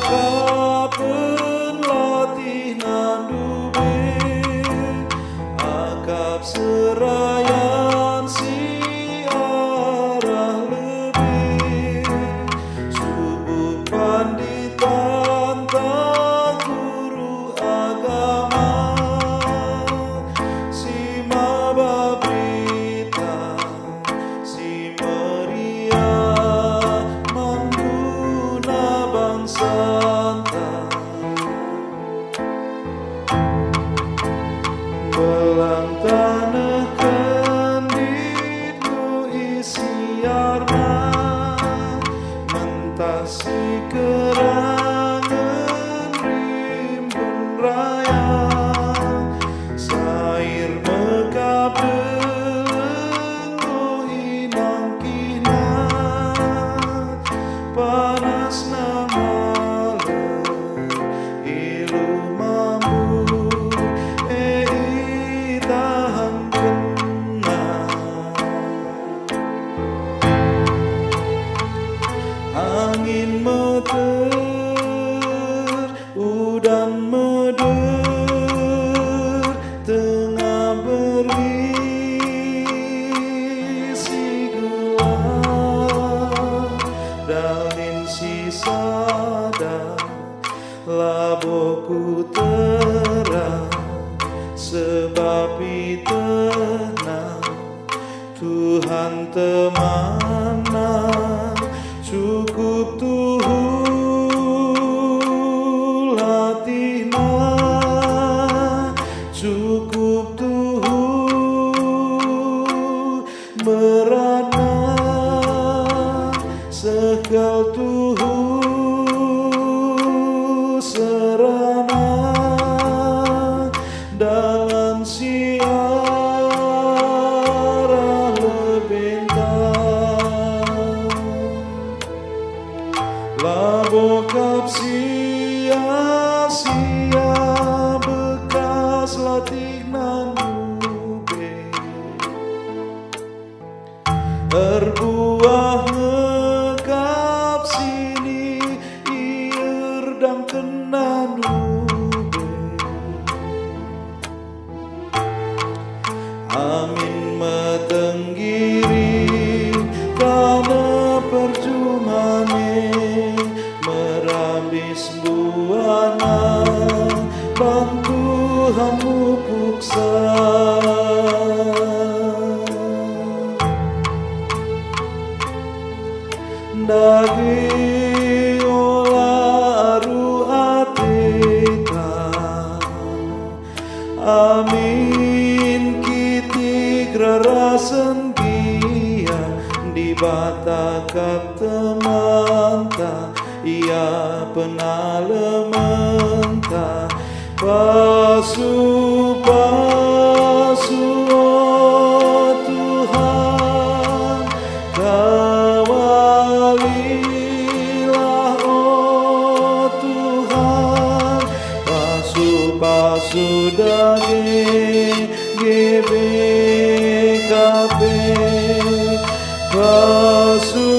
kapen latih nandube akap serayan si arah lebih subuh panditan tak guru agama si maba berita si meriah mambuna bangsa belang tanah kenditmu isi arma mentasi kerangan rimbun raya sair mekap delenggu inang kinat panas nama ilu mambu tahan kena angin meter udan meder tengah berisi gelap dalin si sadar laboku terang sebab tenang Tuhan temanah cukup tuhul hatina cukup tuhul merana sekal tuhul serana dalam siara lebentang labokap sia-sia bekas latih nandube berbuah ngekap sini ierdang kenandube amin metenggiri tanah perjumane merabis buana bantu hamu puksa dagi olah aru ateka amin kitik rarasen dia di batakap temanta ia penalementa pasu-pasu oh Tuhan kawalilah oh Tuhan pasu-pasu daging GBKP pasu